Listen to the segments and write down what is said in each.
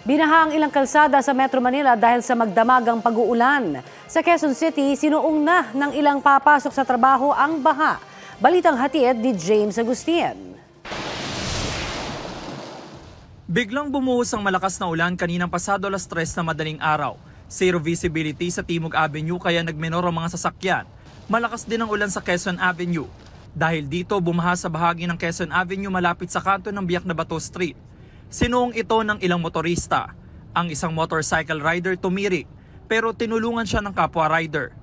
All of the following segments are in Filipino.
Binaha ang ilang kalsada sa Metro Manila dahil sa magdamagang pag-uulan. Sa Quezon City, sinuong na ng ilang papasok sa trabaho ang baha. Balitang hatid ni James Agustin. Biglang bumuhos ang malakas na ulan kaninang pasado alas 3 na madaling araw. Zero visibility sa Timog Avenue kaya nagmenor ang mga sasakyan. Malakas din ang ulan sa Quezon Avenue. Dahil dito, bumaha sa bahagi ng Quezon Avenue malapit sa kanto ng Biak na Bato Street. Sinuong ito ng ilang motorista. Ang isang motorcycle rider tumirik, pero tinulungan siya ng kapwa rider.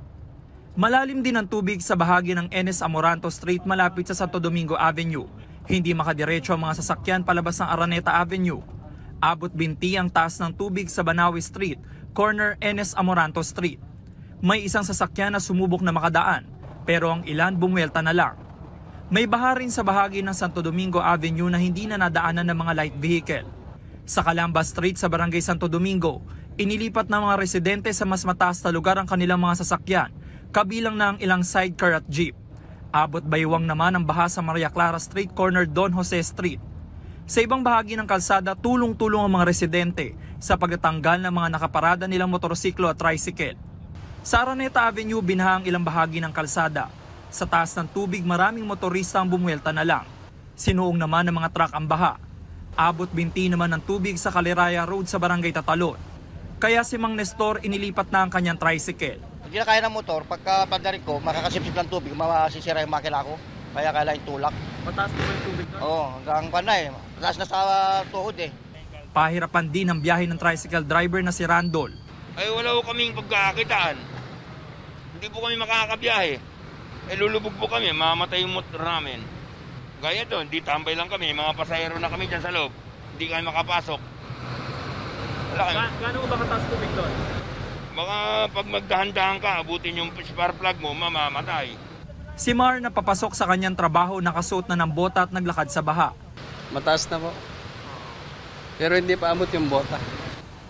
Malalim din ang tubig sa bahagi ng Enes Amoranto Street malapit sa Santo Domingo Avenue. Hindi makadiretso ang mga sasakyan palabas ng Araneta Avenue. Abot binti ang taas ng tubig sa Banawi Street, corner Enes Amoranto Street. May isang sasakyan na sumubok na makadaan, pero ang ilan bumwelta na lang. May baha rin sa bahagi ng Santo Domingo Avenue na hindi na nadaanan ng mga light vehicle. Sa Calamba Street sa Barangay Santo Domingo, inilipat ng mga residente sa mas mataas na lugar ang kanilang mga sasakyan, kabilang na ang ilang sidecar at jeep. Abot baywang naman ang baha sa Maria Clara Street, corner Don Jose Street. Sa ibang bahagi ng kalsada, tulong-tulong ang mga residente sa pagtatanggal ng mga nakaparada nilang motorsiklo at tricycle. Sa Araneta Avenue, binaha ang ilang bahagi ng kalsada. Sa taas ng tubig, maraming motorista ang bumuelta na lang. Sinuong naman ng mga truck ang baha. Abot binti naman ng tubig sa Caliraya Road sa Barangay Tatalon. Kaya si Mang Nestor inilipat na ang kanyang tricycle. Hindi na kaya ng motor, pagka pagdaring ko, makakasipsip ng tubig, masisira yung makina ko. Kaya kailangan tulak. Mataas po yung tubig doon? Oo, hanggang pa eh. Mataas na sa tuhod eh. Pahirapan din ang biyahe ng tricycle driver na si Randol. Ay wala ko kaming pagkakitaan. Hindi po kami makakabiyahe. Lulubog po kami, mamatay yung motor namin. Gaya doon, di tambay lang kami, mga pasahero na kami dyan sa loob. Hindi kami makapasok. Gaano ba kataas tubig doon? Baka pag magdahan-dahan ka, abutin yung spark plug mo, mamamatay. Si Mar na papasok sa kanyang trabaho, nakasuot na ng bota at naglakad sa baha. Mataas na po. Pero hindi pa amot yung bota.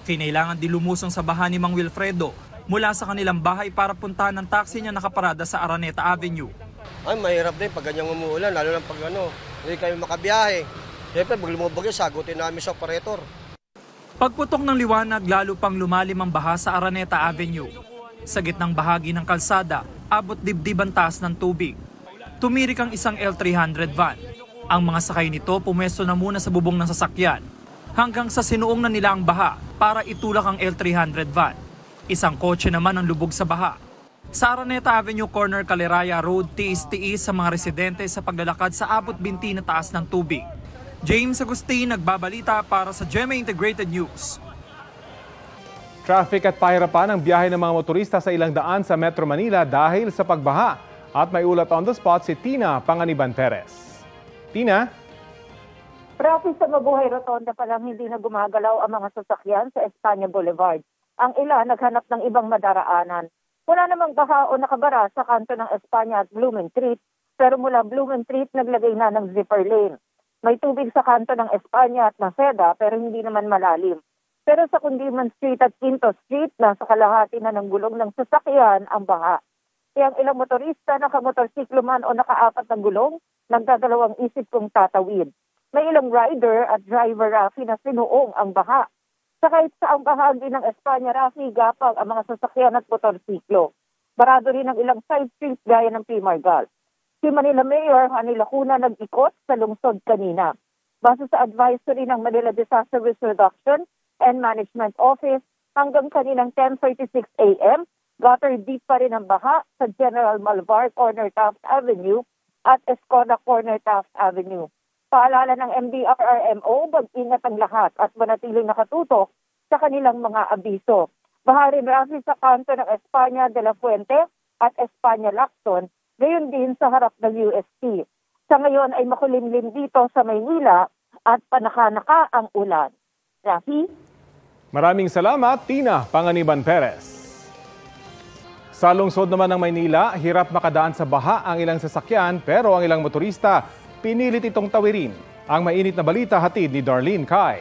Kinailangan din lumusong sa baha ni Mang Wilfredo mula sa kanilang bahay para puntahan ng taxi niya nakaparada sa Araneta Avenue. Ay, mahirap din pag ganyan umuulan, lalo na pag hindi kayo makabiyahe. Siyempre, pag lumubog yun, sagutin namin sa operator. Pagputok ng liwanag, lalo pang lumalim ang baha sa Araneta Avenue. Sa gitnang bahagi ng kalsada, abot dibdib ang taas ng tubig. Tumirik ang isang L300 van. Ang mga sakay nito pumwesto na muna sa bubong ng sasakyan, hanggang sa sinuong na nila ang baha para itulak ang L300 van. Isang kotse naman ang lubog sa baha. Sa Araneta Avenue, corner Caliraya Road, tiis-tiis sa mga residente sa paglalakad sa abot binti na taas ng tubig. James Agustin, nagbabalita para sa GMA Integrated News. Traffic at pahirapan ang biyahe ng mga motorista sa ilang daan sa Metro Manila dahil sa pagbaha. At may ulat on the spot si Tina Panganiban Perez. Tina? Traffic sa Mabuhay Rotonda pa lang hindi na gumagalaw ang mga sasakyan sa Espanya Boulevard. Ang ilan naghanap ng ibang madaraanan. Wala namang baha o nakabara sa kanto ng Espanya at Blumen Street, pero mula Blumen Street naglagay na ng zipper lane. May tubig sa kanto ng Espanya at Maceda pero hindi naman malalim. Pero sa Kundiman Street at Quinto Street, nasa kalahati na ng gulong ng sasakyan ang baha. Kaya ang ilang motorista, nakamotorsiklo man o nakaapat na gulong, nagdadalawang isip kung tatawid. May ilang rider at driver Rafi na sinuong ang baha. Sa kahit saang bahagi ng Espanya, Rafi, gapang ang mga sasakyan at motorsiklo. Barado rin ang ilang side streets gaya ng P. Margal. Si Manila Mayor Hani Lacuna nag-ikot sa lungsod kanina. Base sa advisory ng Manila Disaster Risk Reduction and Management Office, hanggang kaninang 10:36 a.m., gutter deep pa rin ang baha sa General Malvar Corner Taft Avenue at Escoda Corner Taft Avenue. Paalala ng MDRRMO, mag-ingat ang lahat at manatiling nakatutok sa kanilang mga abiso. Baha rin Rafi sa kanto ng Espanya de la Fuente at Espanya Lacson, gayon din sa harap ng UST. Sa ngayon ay makulimlim dito sa Maynila at panaka-naka ang ulan. Rafi? Maraming salamat, Tina Panganiban Perez. Sa lungsod naman ng Maynila, hirap makadaan sa baha ang ilang sasakyan pero ang ilang motorista pinilit itong tawirin. Ang mainit na balita hatid ni Darlene Kai.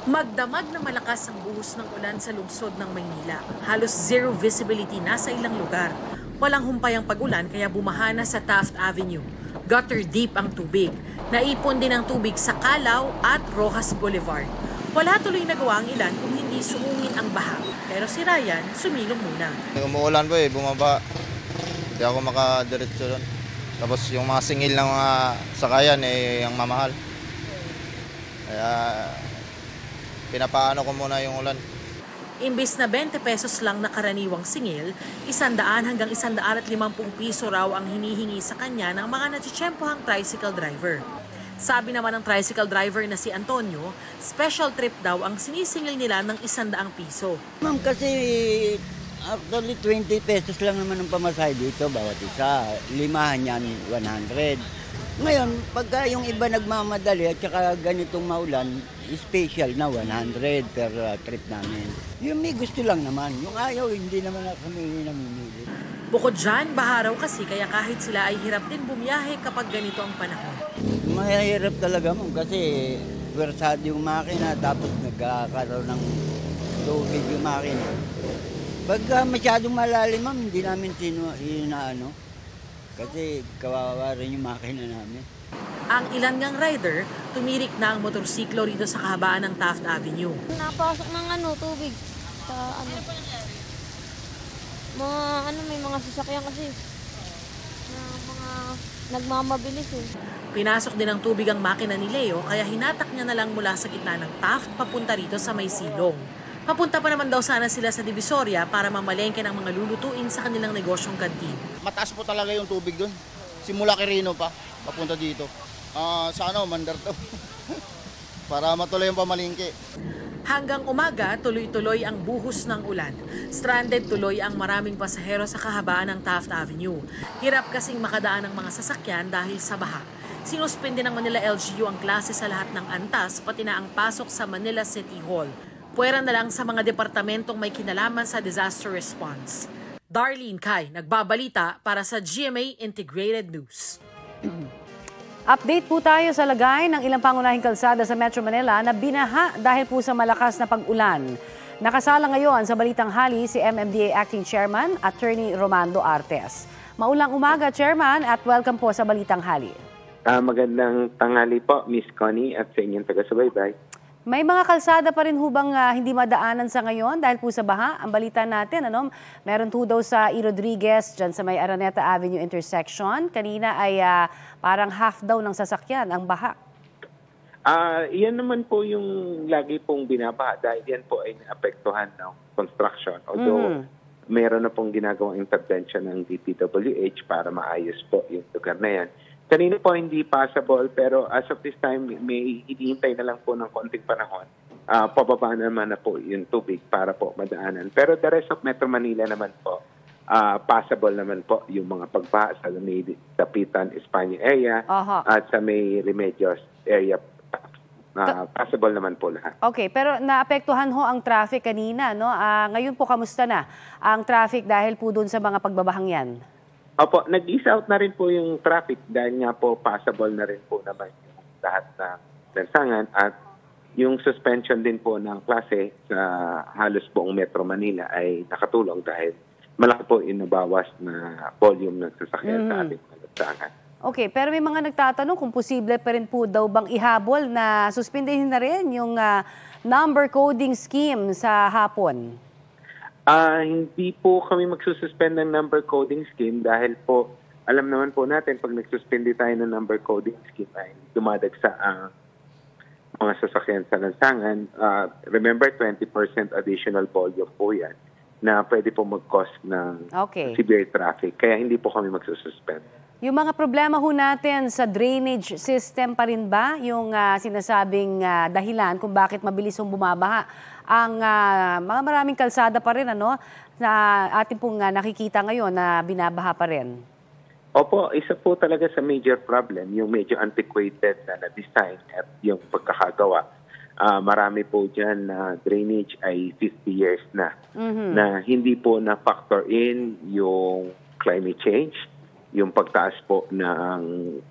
Magdamag na malakas ang buhos ng ulan sa lungsod ng Maynila. Halos zero visibility na sa ilang lugar. Walang humpay ang pag-ulan kaya bumaha na sa Taft Avenue. Gutter deep ang tubig. Naipon din ang tubig sa Calao at Rojas Boulevard. Wala tuloy nagawa ang ilan kung hindi suungin ang baha. Pero si Ryan, sumilong muna. Umuulan po bumaba. Hindi ako makadiretso doon. Tapos yung mga singil ng mga sakayan ang mamahal. Kaya pinapaano ko muna yung ulan. Imbis na 20 pesos lang na karaniwang singil, 100 hanggang 150 piso raw ang hinihingi sa kanya ng mga natsitsyempohang tricycle driver. Sabi naman ng tricycle driver na si Antonio, special trip daw ang sinisingil nila ng 100 piso. Ma'am, kasi actually 20 pesos lang naman ang pamasahe dito bawat isa. Limahan yan, 100. Ngayon, pagka yung iba nagmamadali at saka ganitong maulan, special na 100 per trip namin. Yung may gusto lang naman. Yung ayaw, hindi naman kami namimili. Bukod dyan, baha raw kasi kaya kahit sila ay hirap din bumiyahe kapag ganito ang panahon. Mahirap talaga mo kasi versado yung makina tapos nagkakaroon ng tubig yung makina. Pagka masyadong malalim, ma'am, hindi namin inaano. Kasi kawawa rin yung makina namin. Ang ilan ngang rider, tumirik na ang motorsiklo rito sa kahabaan ng Taft Avenue. Napasok ng tubig sa may mga sasakyan kasi na mga nagmamabilis Pinasok din ng tubig ang makina ni Leo kaya hinatak niya na lang mula sa gitna ng Taft papunta rito sa may silong. Papunta pa naman daw sana sila sa Divisoria para mamalengke ng mga lulutuin sa kanilang negosyong kantin. Mataas po talaga yung tubig doon. Simula Quirino pa, papunta dito. Mandar to. Para matuloy yung pamalingke. Hanggang umaga, tuloy-tuloy ang buhos ng ulan. Stranded tuloy ang maraming pasahero sa kahabaan ng Taft Avenue. Hirap kasing makadaan ng mga sasakyan dahil sa baha. Sinuspende ng Manila LGU ang klase sa lahat ng antas, pati na ang pasok sa Manila City Hall. Puwera na lang sa mga departamentong may kinalaman sa disaster response. Darlene Kai, nagbabalita para sa GMA Integrated News. Update po tayo sa lagay ng ilang pangunahing kalsada sa Metro Manila na binaha dahil po sa malakas na pag-ulan. Nakasala ngayon sa Balitang Hali si MMDA Acting Chairman, Attorney Romando Artes. Maulang umaga, Chairman, at welcome po sa Balitang Hali. Magandang tanghali po, Miss Connie, at sa inyong taga-subaybay. May mga kalsada pa rin hubang hindi madaanan sa ngayon dahil po sa baha. Ang balita natin, meron po daw sa E. Rodriguez, dyan sa may Araneta Avenue intersection. Kanina ay parang half daw ng sasakyan ang baha. Iyan naman po yung lagi pong binabaha dahil yan po ay naapektuhan ng construction. Although meron na pong ginagawang intervention ng DPWH para maayos po yung lugar na yan. Kanina po hindi possible pero as of this time may hinihintay na lang po ng konting panahon. Pababa naman na po yung tubig para po madaanan. Pero the rest of Metro Manila naman po, possible naman po yung mga pagbaha sa may Dapitan, Espanya area at sa may Remedios area. Possible naman po lahat. Okay, pero naapektuhan ho ang traffic kanina, no? Ngayon po kamusta na ang traffic dahil po doon sa mga pagbabahang yan? Opo, nag-ease out na rin po yung traffic dahil nga po possible na rin po naman yung lahat ng lansangan at yung suspension din po ng klase sa halos buong Metro Manila ay nakatulong dahil malaki po yung nabawas na volume ng sasakyan sa ating lansangan. Okay, pero may mga nagtatanong kung posible pa rin po daw bang ihabol na suspindihin na rin yung number coding scheme sa hapon? Hindi po kami magsususpend ng number coding scheme dahil po alam naman po natin pag nagsuspindi tayo ng number coding scheme ay dumadagsa ang mga sasakyan sa lansangan. Remember, 20% additional volume po yan na pwede po mag-cause ng severe traffic. Kaya hindi po kami magsususpend. Yung mga problema ho natin sa drainage system pa rin ba yung sinasabing dahilan kung bakit mabilis yung bumabaha? Ang mga maraming kalsada pa rin na ating pong nakikita ngayon na binabaha pa rin. Opo, isa po talaga sa major problem, yung medyo antiquated na design at yung pagkakagawa. Marami po dyan na drainage ay 50 years na, na hindi po na-factor in yung climate change, yung pagtaas po ng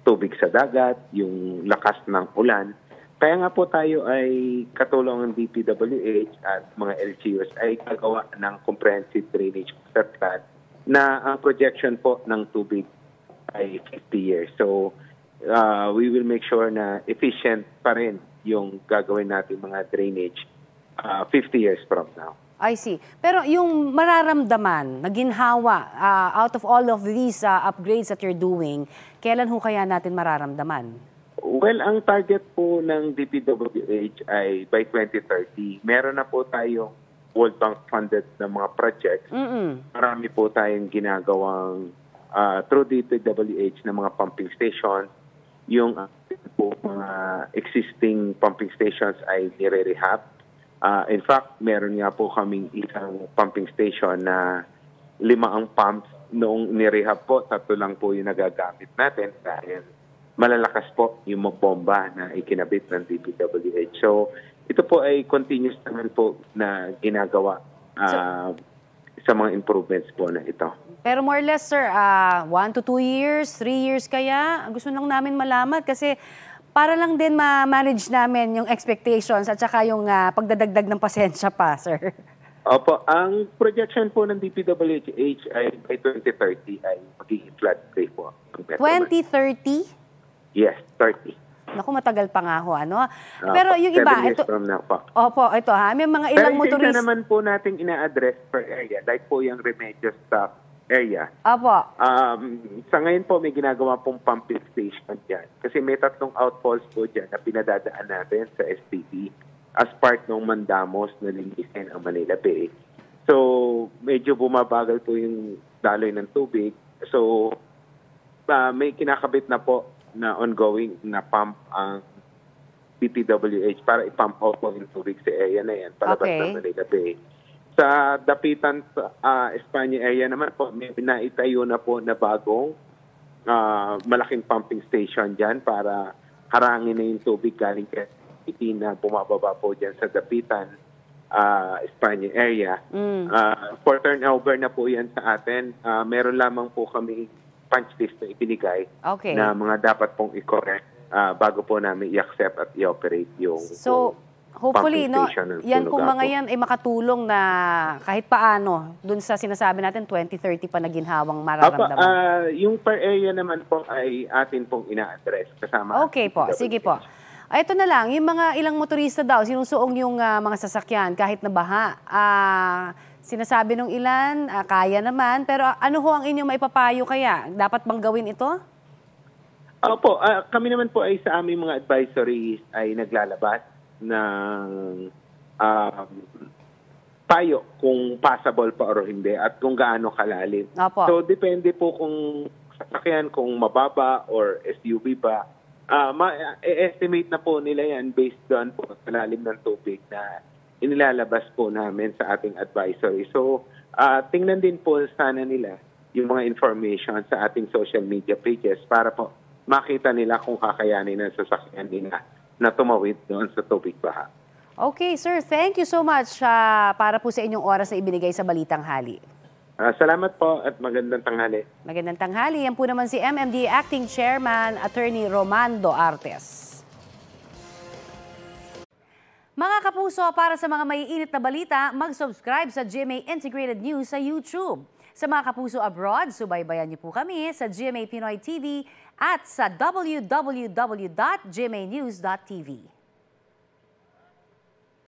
tubig sa dagat, yung lakas ng ulan. Kaya nga po tayo ay katulong ng DPWH at mga LGUs ay gagawa ng comprehensive drainage master plan na ang projection po ng tubig ay 50 years. So, we will make sure na efficient pa rin yung gagawin natin mga drainage 50 years from now. I see. Pero yung mararamdaman, naginhawa, out of all of these upgrades that you're doing, kailan ho kaya natin mararamdaman? Well, ang target po ng DPWH ay by 2030. Meron na po tayong World Bank funded na mga projects. Marami po tayong ginagawang through DPWH na mga pumping stations. Yung po mga existing pumping stations ay nire-rehab. In fact, meron nga po kaming isang pumping station na 5 ang pumps. Noong nirehab po, 3 lang po yung nagagamit natin dahil malalakas po yung mga bomba na ikinabit ng DPWH. So, ito po ay continuous naman po na ginagawa sa mga improvements po na ito. Pero more or less, sir, 1 to 2 years, 3 years kaya? Gusto lang namin malaman kasi para lang din ma-manage namin yung expectations at saka yung pagdadagdag ng pasensya pa, sir. Opo, ang projection po ng DPWH ay by 2030 ay magiging flood-free po. 2030? Yes, 30. Naku, matagal pa nga ho, ano? Pero yung iba, 7 years from now po. Opo, ito ha, may mga ilang motorista. Pero naman po natin ina-address per area, like po yung Remedios Stop area. Opo. Sa ngayon po, may ginagawa pong pumping station dyan. Kasi may 3 outfalls po dyan na pinadadaan natin sa STP as part ng mandamos na linisin ang Manila Bay. So, medyo bumabagal po yung daloy ng tubig. So, may kinakabit na po na ongoing na pump ang DPWH para i-pump out po yung tubig sa area na yan, palabas ng Manila Bay. Sa Dapitan, Espanya area naman po, may naitayo na po na bagong malaking pumping station dyan para harangin na yung tubig galing kay City na bumababa po dyan sa Dapitan, Espanya area. For turnover na po yan sa atin, meron lamang po kami punch list na ibinigay na mga dapat pong i-correct bago po namin i-accept at i-operate yung hopefully, no, yan pong mga yan ay makatulong na kahit paano dun sa sinasabi natin 2030 pa na ginhawang mararamdaman. Yung per area naman po ay atin pong ina-address kasama. Okay po, sige po. Ito na lang, yung mga ilang motorista daw, sinusuong yung mga sasakyan kahit na baha. Sinasabi nung ilan, kaya naman, pero ano ho ang inyong maipapayo kaya? Dapat bang gawin ito? Opo, kami naman po ay sa aming mga advisories ay naglalabas ng payo kung possible pa or hindi at kung gaano kalalim. Opo. So, depende po kung sasakyan, kung mababa or SUV ba. Ma-estimate na po nila yan based doon po sa lalim ng tubig na inilalabas po namin sa ating advisory. So, tingnan din po sana nila yung mga information sa ating social media pages para po makita nila kung kakayanin ng sasakyan nila na tumawid doon sa tubig baha. Okay, sir. Thank you so much para po sa inyong oras na ibinigay sa Balitang Hali. Salamat po at magandang tanghali. Magandang tanghali. Yan po naman si MMDA Acting Chairman, Attorney Romando Artes. Mga kapuso, para sa mga maiinit na balita, mag-subscribe sa GMA Integrated News sa YouTube. Sa mga kapuso abroad, subaybayan niyo po kami sa GMA Pinoy TV at sa www.gmanews.tv.